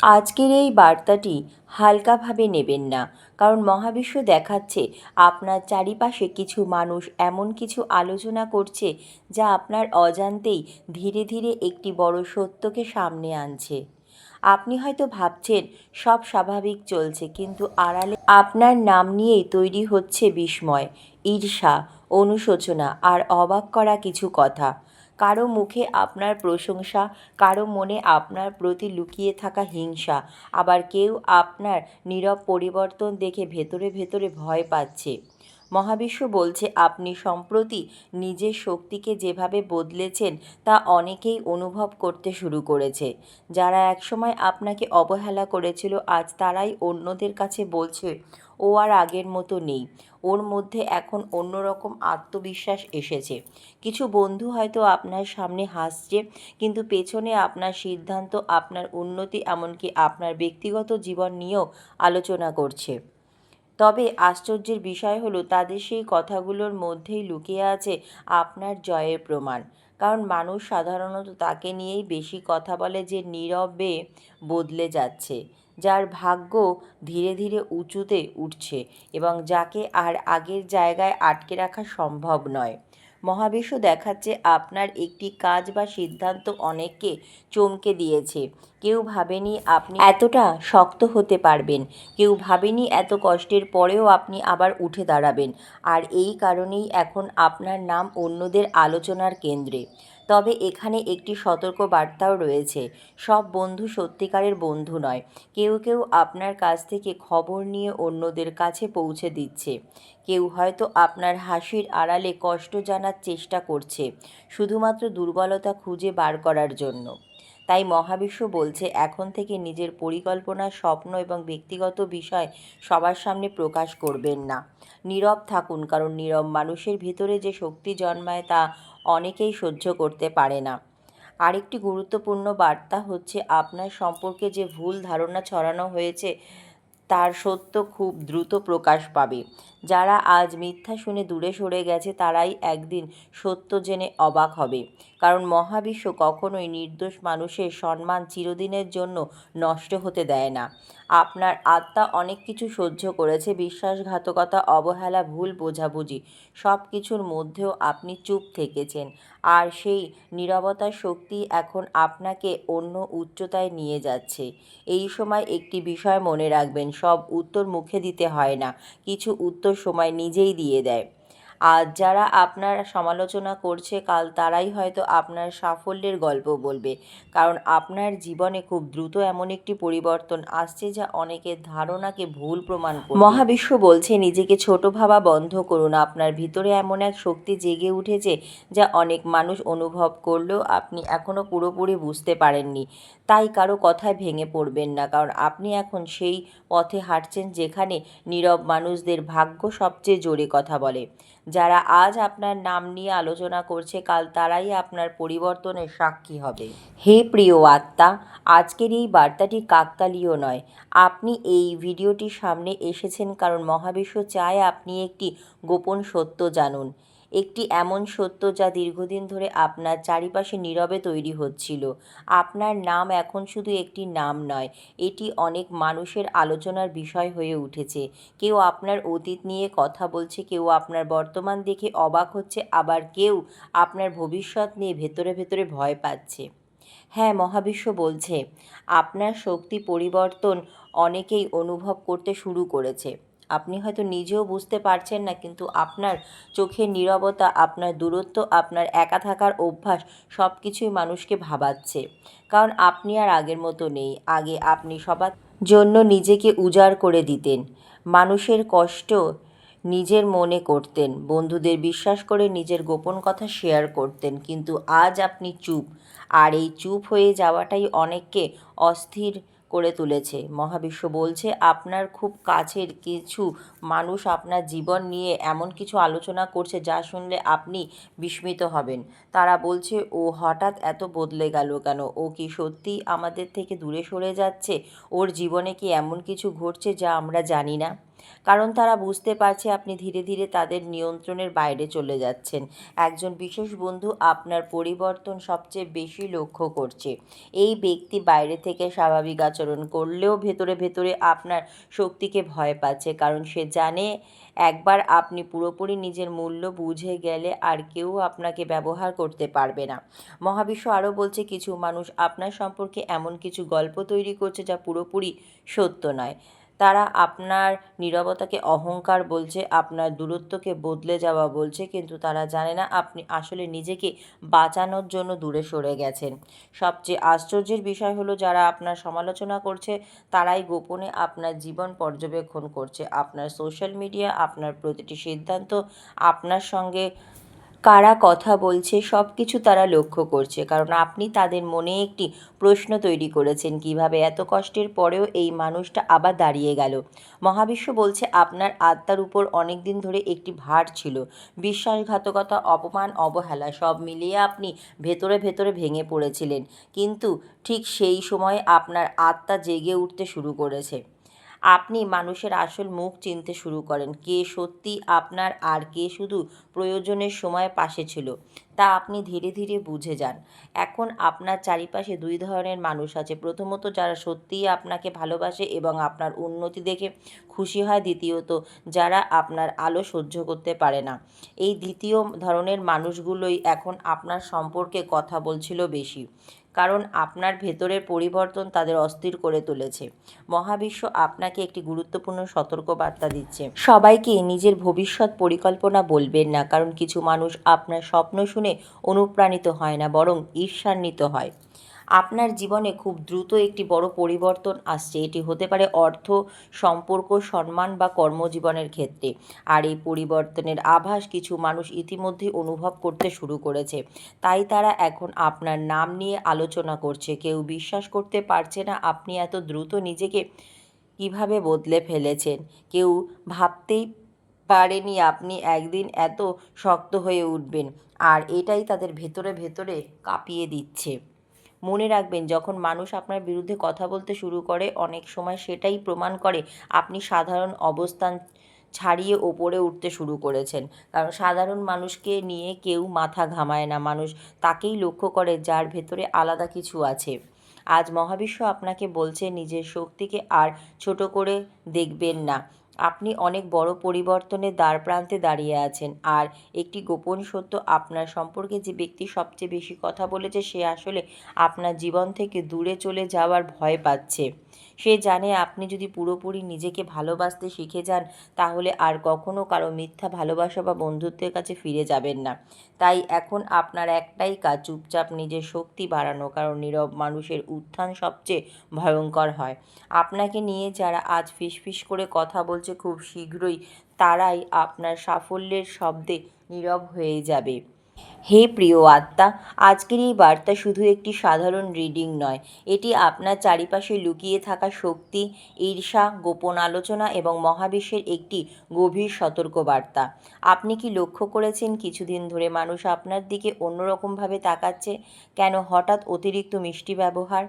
আজকের এই বার্তাটি হালকাভাবে নেবেন না, কারণ মহাবিশ্ব দেখাচ্ছে আপনার চারিপাশে কিছু মানুষ এমন কিছু আলোচনা করছে যা আপনার অজান্তেই ধীরে ধীরে একটি বড় সত্যকে সামনে আনছে। আপনি হয়তো ভাবছেন সব স্বাভাবিক চলছে, কিন্তু আড়ালে আপনার নাম নিয়েই তৈরি হচ্ছে বিস্ময়, ঈর্ষা, অনুশোচনা আর অবাক করা কিছু কথা। কারো মুখে আপনার প্রশংসা, কারো মনে আপনার প্রতি লুকিয়ে থাকা হিংসা, আবার কেউ আপনার নীরব পরিবর্তন দেখে ভেতরে ভেতরে ভয় পাচ্ছে। মহাবিশ্ব বলছে আপনি সম্প্রতি নিজের শক্তিকে যেভাবে বদলেছেন তা অনেকেই অনুভব করতে শুরু করেছে। যারা একসময় আপনাকে অবহেলা করেছিল, আজ তারাই অন্যদের কাছে বলছে ও আর আগের মতো নেই, ওর মধ্যে এখন অন্যরকম আত্মবিশ্বাস এসেছে। কিছু বন্ধু হয়তো আপনার সামনে হাসছে, কিন্তু পেছনে আপনার সিদ্ধান্ত, আপনার উন্নতি, এমনকি আপনার ব্যক্তিগত জীবন নিয়েও আলোচনা করছে। তবে আশ্চর্যের বিষয় হলো তাদের সেই কথাগুলোর মধ্যেই লুকিয়ে আছে আপনার জয়ের প্রমাণ। কারণ মানুষ সাধারণত তাকে নিয়েই বেশি কথা বলে যে নীরবে বদলে যাচ্ছে, যার ভাগ্য ধীরে ধীরে উঁচুতে উঠছে এবং যাকে আর আগের জায়গায় আটকে রাখা সম্ভব নয়। মহাবিশ্ব দেখাচ্ছে আপনার একটি কাজ বা সিদ্ধান্ত অনেককে চমকে দিয়েছে। কেউ ভাবেনি আপনি এতটা শক্ত হতে পারবেন, কেউ ভাবেনি এত কষ্টের পরেও আপনি আবার উঠে দাঁড়াবেন। আর এই কারণেই এখন আপনার নাম অন্যদের আলোচনার কেন্দ্রে। তবে এখানে একটি সতর্ক বার্তাও রয়েছে। সব বন্ধু সত্যিকারের বন্ধু নয়। কেউ কেউ আপনার কাছ থেকে খবর নিয়ে অন্যদের কাছে পৌঁছে দিচ্ছে। কেউ হয়তো আপনার হাসির আড়ালে কষ্ট জানার চেষ্টা করছে, শুধুমাত্র দুর্বলতা খুঁজে বার করার জন্য। তাই মহাবিশ্ব বলছে এখন থেকে নিজের পরিকল্পনা, স্বপ্ন এবং ব্যক্তিগত বিষয় সবার সামনে প্রকাশ করবেন না। নীরব থাকুন, কারণ নীরব মানুষের ভিতরে যে শক্তি জন্মায় তা অনেকেই সহ্য করতে পারে না। আরেকটি গুরুত্বপূর্ণ বার্তা হচ্ছে আপনার সম্পর্কে যে ভুল ধারণা ছড়ানো হয়েছে তার সত্য খুব দ্রুত প্রকাশ পাবে। যারা আজ মিথ্যা শুনে দূরে সরে গেছে তারাই একদিন সত্য জেনে অবাক হবে। কারণ মহাবিশ্ব কখনোই নির্দোষ মানুষের সম্মান চিরদিনের জন্য নষ্ট হতে দেয় না। আপনার আত্মা অনেক কিছু সহ্য করেছে, বিশ্বাসঘাতকতা, অবহেলা, ভুল বোঝাবুঝি, সব কিছুর মধ্যেও আপনি চুপ থেকেছেন। আর সেই নীরবতার শক্তি এখন আপনাকে অন্য উচ্চতায় নিয়ে যাচ্ছে। এই সময় একটি বিষয় মনে রাখবেন, সব উত্তর মুখে দিতে হয় না, কিছু উত্তর সময় নিজেই দিয়ে দেয়। আজ যারা আপনার সমালোচনা করছে কাল তারাই হয়তো আপনার সাফল্যের গল্প বলবে। কারণ আপনার জীবনে খুব দ্রুত এমন একটি পরিবর্তন আসছে যা অনেকের ধারণাকে ভুল প্রমাণ করবে। মহাবিশ্ব বলছে নিজেকে ছোট ভাবা বন্ধ করুন। আপনার ভিতরে এমন এক শক্তি জেগে উঠেছে যা অনেক মানুষ অনুভব করলেও আপনি এখনও পুরোপুরি বুঝতে পারেননি। তাই কারো কথায় ভেঙে পড়বেন না, কারণ আপনি এখন সেই পথে হাঁটছেন যেখানে নীরব মানুষদের ভাগ্য সবচেয়ে জোরে কথা বলে। যারা আজ আপনার নাম নিয়ে আলোচনা করছে কাল তারাই আপনার পরিবর্তনের সাক্ষী হবে। হে প্রিয় আত্মা, আজকের এই বার্তাটি কাকতালীয় নয়। আপনি এই ভিডিওটির সামনে এসেছেন কারণ মহাবিশ্ব চায় আপনি একটি গোপন সত্য জানুন। একটি এমন সত্য যা দীর্ঘদিন ধরে আপনার চারিপাশে নীরবে তৈরি হচ্ছিল। আপনার নাম এখন শুধু একটি নাম নয়, এটি অনেক মানুষের আলোচনার বিষয় হয়ে উঠেছে। কেউ আপনার অতীত নিয়ে কথা বলছে, কেউ আপনার বর্তমান দেখে অবাক হচ্ছে, আবার কেউ আপনার ভবিষ্যৎ নিয়ে ভেতরে ভেতরে ভয় পাচ্ছে। হ্যাঁ, মহাবিশ্ব বলছে আপনার শক্তি পরিবর্তন অনেকেই অনুভব করতে শুরু করেছে। আপনি হয়তো নিজেও বুঝতে পারছেন না, কিন্তু আপনার চোখের নীরবতা, আপনার দূরত্ব, আপনার একা থাকার অভ্যাস সব কিছুই মানুষকে ভাবাচ্ছে। কারণ আপনি আর আগের মতো নেই। আগে আপনি সবার জন্য নিজেকে উজাড় করে দিতেন, মানুষের কষ্ট নিজের মনে করতেন, বন্ধুদের বিশ্বাস করে নিজের গোপন কথা শেয়ার করতেন। কিন্তু আজ আপনি চুপ, আর এই চুপ হয়ে যাওয়াটাই অনেককে অস্থির করে তুলেছে। মহাবিশ্ব বলছে আপনার খুব কাছের কিছু মানুষ আপনার জীবন নিয়ে এমন কিছু আলোচনা করছে যা শুনলে আপনি বিস্মিত হবেন। তারা বলছে ও হঠাৎ এত বদলে গেল কেন? ও কি সত্যিই আমাদের থেকে দূরে সরে যাচ্ছে? ওর জীবনে কি এমন কিছু ঘটছে যা আমরা জানি না? কারণ তারা বুঝতে পারছে আপনি ধীরে ধীরে তাদের নিয়ন্ত্রণের বাইরে চলে যাচ্ছেন। একজন বিশেষ বন্ধু আপনার পরিবর্তন সবচেয়ে বেশি লক্ষ্য করছে। এই ব্যক্তি বাইরে থেকে স্বাভাবিক আচরণ করলেও ভেতরে ভেতরে আপনার শক্তিকে ভয় পাচ্ছে, কারণ সে জানে একবার আপনি পুরোপুরি নিজের মূল্য বুঝে গেলে আর কেউ আপনাকে ব্যবহার করতে পারবে না। মহাবিশ্ব আরও বলছে, কিছু মানুষ আপনার সম্পর্কে এমন কিছু গল্প তৈরি করছে যা পুরোপুরি সত্য নয়। তারা আপনার নীরবতাকে অহংকার বলছে, আপনার দূরত্বকে বদলে যাওয়া বলছে, কিন্তু তারা জানে না আপনি আসলে নিজেকে বাঁচানোর জন্য দূরে সরে গেছেন। সবচেয়ে আশ্চর্যের বিষয় হলো, যারা আপনার সমালোচনা করছে তারাই গোপনে আপনার জীবন পর্যবেক্ষণ করছে। আপনার সোশ্যাল মিডিয়া, আপনার প্রতিটি সিদ্ধান্ত, আপনার সঙ্গে কারা কথা বলছে সব কিছু তারা লক্ষ্য করছে, কারণ আপনি তাদের মনে একটি প্রশ্ন তৈরি করেছেন, কিভাবে এত কষ্টের পরেও এই মানুষটা আবার দাঁড়িয়ে গেল। মহাবিশ্ব বলছে আপনার আত্মার উপর অনেক দিন ধরে একটি ভার ছিল। বিশ্বাসঘাতকতা, অপমান, অবহেলা সব মিলিয়ে আপনি ভেতরে ভেতরে ভেঙে পড়েছিলেন, কিন্তু ঠিক সেই সময় আপনার আত্মা জেগে উঠতে শুরু করেছে। আপনি মানুষের আসল মুখ চিনতে শুরু করেন, কে সত্যি আপনার আর কে শুধু প্রয়োজনের সময় পাশে ছিল, তা আপনি ধীরে ধীরে বুঝে যান। এখন আপনার চারিপাশে দুই ধরনের মানুষ আছে। প্রথমত, যারা সত্যিই আপনাকে ভালোবাসে এবং আপনার উন্নতি দেখে খুশি হয়। দ্বিতীয়ত, যারা আপনার আলো সহ্য করতে পারে না। এই দ্বিতীয় ধরনের মানুষগুলোই এখন আপনার সম্পর্কে কথা বলছিল বেশি, কারণ আপনার ভেতরের পরিবর্তন তাদের অস্থির করে তুলেছে। মহাবিশ্ব আপনাকে একটি গুরুত্বপূর্ণ সতর্কবার্তা দিচ্ছে। সবাইকে নিজের ভবিষ্যৎ পরিকল্পনা বলবেন না, কারণ কিছু মানুষ আপনার স্বপ্ন শুনে অনুপ্রাণিত হয় না, বরং ঈর্ষান্বিত হয়। আপনার জীবনে খুব দ্রুত একটি বড় পরিবর্তন আসছে। এটি হতে পারে অর্থ, সম্পর্ক, সম্মান বা কর্মজীবনের ক্ষেত্রে। আর এই পরিবর্তনের আভাস কিছু মানুষ ইতিমধ্যেই অনুভব করতে শুরু করেছে। তাই তারা এখন আপনার নাম নিয়ে আলোচনা করছে। কেউ বিশ্বাস করতে পারছে না আপনি এত দ্রুত নিজেকে কিভাবে বদলে ফেলেছেন। কেউ ভাবতেই পারেনি আপনি একদিন এত শক্ত হয়ে উঠবেন। আর এটাই তাদের ভেতরে ভেতরে কাঁপিয়ে দিচ্ছে। মনে রাখবেন, যখন মানুষ আপনার বিরুদ্ধে কথা বলতে শুরু করে, অনেক সময় সেটাই প্রমাণ করে আপনি সাধারণ অবস্থান ছাড়িয়ে ওপরে উঠতে শুরু করেছেন। কারণ সাধারণ মানুষকে নিয়ে কেউ মাথা ঘামায় না, মানুষ তাকেই লক্ষ্য করে যার ভেতরে আলাদা কিছু আছে। আজ মহাবিশ্ব আপনাকে বলছে, নিজের শক্তিকে আর ছোট করে দেখবেন না। আপনি অনেক বড় পরিবর্তনের দ্বারপ্রান্তে দাঁড়িয়ে আছেন। আর একটি গোপন সত্য, আপনার সম্পর্কে যে ব্যক্তি সবচেয়ে বেশি কথা বলেছে সে আসলে আপনার জীবন থেকে দূরে চলে যাওয়ার ভয় পাচ্ছে। সে জানে আপনি যদি পুরোপুরি নিজেকে ভালোবাসতে শিখে যান, তাহলে আর কখনো কারো মিথ্যা ভালোবাসা বা বন্ধুত্বের কাছে ফিরে যাবেন না। তাই এখন আপনার একটাই কাজ, চুপচাপ নিজের শক্তি বাড়ানো, কারণ নীরব মানুষের উত্থান সবচেয়ে ভয়ঙ্কর হয়। আপনাকে নিয়ে যারা আজ ফিসফিস করে কথা বলছে, খুব শীঘ্রই তারাই আপনার সাফল্যের শব্দে নীরব হয়ে যাবে। হে প্রিয় আত্মা, আজকের এই বার্তা শুধু একটি সাধারণ রিডিং নয়, এটি আপনার চারিপাশে লুকিয়ে থাকা শক্তি, ঈর্ষা, গোপন আলোচনা এবং মহাবিশ্বের একটি গভীর সতর্কবার্তা। আপনি কি লক্ষ্য করেছেন কিছুদিন ধরে মানুষ আপনার দিকে অন্যরকমভাবে তাকাচ্ছে? কেন হঠাৎ অতিরিক্ত মিষ্টি ব্যবহার,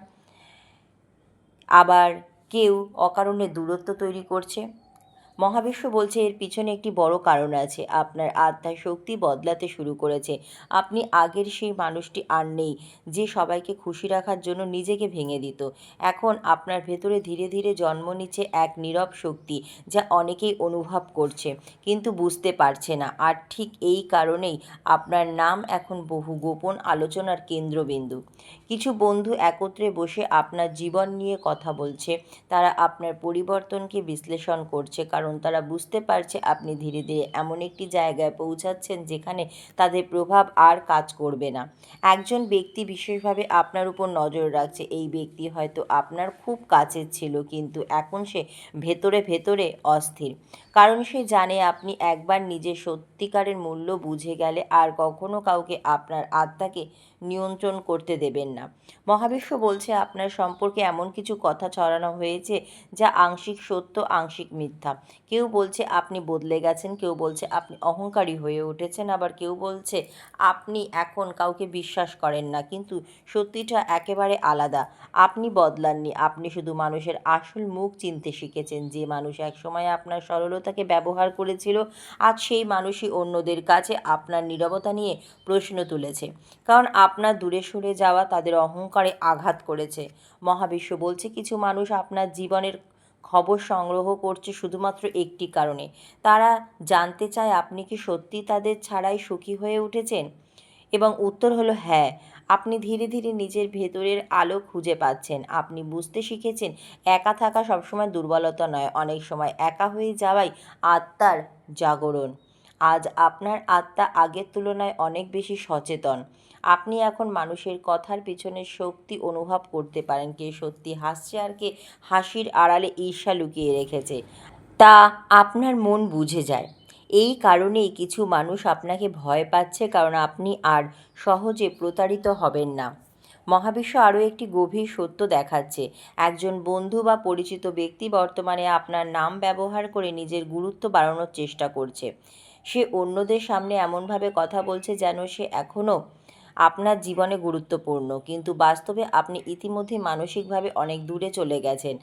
আবার কেউ অকারণে দূরত্ব তৈরি করছে? মহাবিশ্ব বলছে এর পিছনে একটি বড় কারণ আছে। আপনার আত্মার শক্তি বদলাতে শুরু করেছে। আপনি আগের সেই মানুষটি আর নেই, যে সবাইকে খুশি রাখার জন্য নিজেকে ভেঙে দিত। এখন আপনার ভেতরে ধীরে ধীরে জন্ম নিচ্ছে এক নীরব শক্তি, যা অনেকেই অনুভব করছে কিন্তু বুঝতে পারছে না। আর ঠিক এই কারণেই আপনার নাম এখন বহু গোপন আলোচনার কেন্দ্রবিন্দু। কিছু বন্ধু একত্রে বসে আপনার জীবন নিয়ে কথা বলছে। তারা আপনার পরিবর্তনকে বিশ্লেষণ করছে, কারণ তারা বুঝতে পারছে আপনি ধীরে ধীরে এমন একটি জায়গায় পৌঁছাচ্ছেন যেখানে তাদের প্রভাব আর কাজ করবে না। একজন ব্যক্তি বিশেষভাবে আপনার উপর নজর রাখছে। এই ব্যক্তি হয়তো আপনার খুব কাছের ছিল, কিন্তু এখন সে ভেতরে ভেতরে অস্থির, কারণ সে জানে আপনি একবার নিজের সত্যিকারের মূল্য বুঝে গেলে আর কখনো কাউকে আপনার আত্মাকে নিয়ন্ত্রণ করতে দেবেন না। মহাবিশ্ব বলছে আপনার সম্পর্কে এমন কিছু কথা ছড়ানো হয়েছে যা আংশিক সত্য, আংশিক মিথ্যা। কেউ বলছে আপনি বদলে গেছেন, কেউ বলছে আপনি অহংকারী হয়ে উঠেছেন, আবার কেউ বলছে আপনি এখন কাউকে বিশ্বাস করেন না। কিন্তু সত্যিটা একেবারে আলাদা। আপনি বদলাননি, আপনি শুধু মানুষের আসল মুখ চিনতে শিখেছেন। যে মানুষ একসময় আপনার সরলতাকে ব্যবহার করেছিল, আজ সেই মানুষই অন্যদের কাছে আপনার নীরবতা নিয়ে প্রশ্ন তুলেছে, কারণ আপনার দূরে সরে যাওয়া তাদের অহংকারে আঘাত করেছে। মহাবিশ্ব বলছে কিছু মানুষ আপনার জীবনের খবর সংগ্রহ করছে শুধুমাত্র একটি কারণে, তারা জানতে চায় আপনি কি সত্যি তাদের ছাড়াই সুখী হয়ে উঠেছেন। এবং উত্তর হলো হ্যাঁ। আপনি ধীরে ধীরে নিজের ভেতরের আলো খুঁজে পাচ্ছেন। আপনি বুঝতে শিখেছেন একা থাকা সবসময় দুর্বলতা নয়, অনেক সময় একা হয়ে যাওয়াই আত্মার জাগরণ। আজ আপনার আত্মা আগের তুলনায় অনেক বেশি সচেতন। আপনি এখন মানুষের কথার পিছনে শক্তি অনুভব করতে পারেন, কে সত্যি হাসছে আর কে হাসির আড়ালে ঈর্ষা লুকিয়ে রেখেছে, তা আপনার মন বুঝে যায়। এই কারণেই কিছু মানুষ আপনাকে ভয় পাচ্ছে, কারণ আপনি আর সহজে প্রতারিত হবেন না। মহাবিশ্ব আরও একটি গভীর সত্য দেখাচ্ছে। একজন বন্ধু বা পরিচিত ব্যক্তি বর্তমানে আপনার নাম ব্যবহার করে নিজের গুরুত্ব বাড়ানোর চেষ্টা করছে। সে অন্যদের সামনে এমনভাবে কথা বলছে যেন সে এখনও আপনার জীবনে গুরুত্বপূর্ণ, কিন্তু বাস্তবে আপনি ইতিমধ্যে মানসিকভাবে অনেক দূরে চলে গেছেন।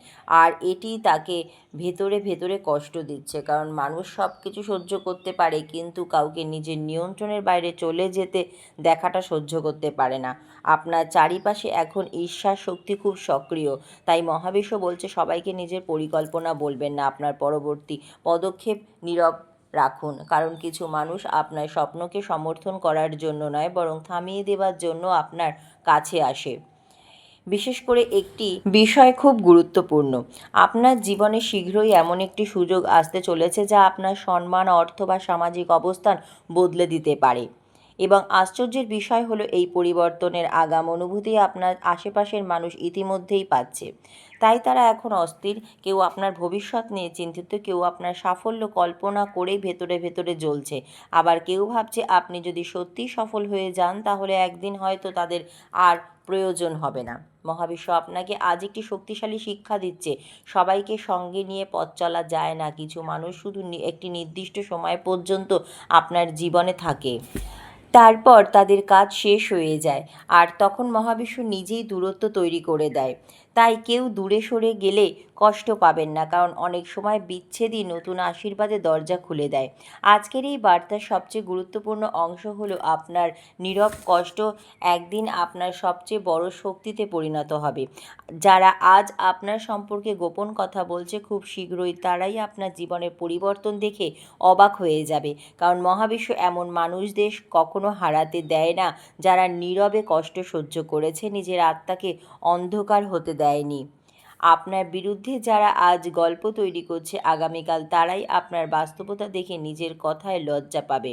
আর এটি তাকে ভেতরে ভেতরে কষ্ট দিচ্ছে, কারণ মানুষ সব কিছু সহ্য করতে পারে, কিন্তু কাউকে নিজের নিয়ন্ত্রণের বাইরে চলে যেতে দেখাটা সহ্য করতে পারে না। আপনার চারিপাশে এখন ঈর্ষার শক্তি খুব সক্রিয়, তাই মহাবিশ্ব বলছে সবাইকে নিজের পরিকল্পনা বলবেন না। আপনার পরবর্তী পদক্ষেপ নীরব রাখুন, কারণ কিছু মানুষ আপনার স্বপ্নকে সমর্থন করার জন্য নয়, বরং থামিয়ে দেওয়ার জন্য আপনার কাছে আসে। বিশেষ করে একটি বিষয় খুব গুরুত্বপূর্ণ। আপনার জীবনে শীঘ্রই এমন একটি সুযোগ আসতে চলেছে যা আপনার সম্মান, অর্থ বা সামাজিক অবস্থান বদলে দিতে পারে। এবং আশ্চর্যের বিষয় হলো এই পরিবর্তনের আগাম অনুভূতি আপনার আশেপাশের মানুষ ইতিমধ্যেই পাচ্ছে। তাই তারা এখন অস্থির, কেউ আপনার ভবিষ্যৎ নিয়ে চিন্তিত, কেউ আপনার সাফল্য কল্পনা করেই ভেতরে ভেতরে জ্বলছে। আবার কেউ ভাবছে আপনি যদি সত্যিই সফল হয়ে যান তাহলে একদিন হয়তো তাদের আর প্রয়োজন হবে না। মহাবিশ্ব আপনাকে আজ একটি শক্তিশালী শিক্ষা দিচ্ছে। সবাইকে সঙ্গে নিয়ে পথ চলা যায় না। কিছু মানুষ শুধু একটি নির্দিষ্ট সময় পর্যন্ত আপনার জীবনে থাকে, তারপর তাদের কাজ শেষ হয়ে যায়, আর তখন মহাবিশ্ব নিজেই দূরত্ব তৈরি করে দেয়। তাই কেউ দূরে সরে গেলে কষ্ট পাবেন না, কারণ অনেক সময় বিচ্ছেদই নতুন আশীর্বাদের দরজা খুলে দেয়। আজকের এই বার্তার সবচেয়ে গুরুত্বপূর্ণ অংশ হলো আপনার নীরব কষ্ট একদিন আপনার সবচেয়ে বড় শক্তিতে পরিণত হবে। যারা আজ আপনার সম্পর্কে গোপন কথা বলছে, খুব শীঘ্রই তারাই আপনার জীবনের পরিবর্তন দেখে অবাক হয়ে যাবে, কারণ মহাবিশ্ব এমন মানুষদের কখনো হারাতে দেয় না যারা নীরবে কষ্ট সহ্য করেছে, নিজের আত্মাকে অন্ধকার হতে দেয়নি। আপনার বিরুদ্ধে যারা আজ গল্প তৈরি করছে, আগামীকাল তারাই আপনার বাস্তবতা দেখে নিজের কথায় লজ্জা পাবে।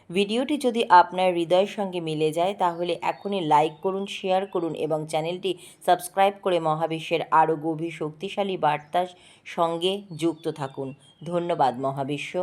ভিডিওটি যদি আপনার হৃদয়ের সঙ্গে মিলে যায় তাহলে এখনই লাইক করুন, শেয়ার করুন এবং চ্যানেলটি সাবস্ক্রাইব করে মহাবিশ্বের আরও গভীর শক্তিশালী বার্তার সঙ্গে যুক্ত থাকুন। ধন্যবাদ মহাবিশ্ব।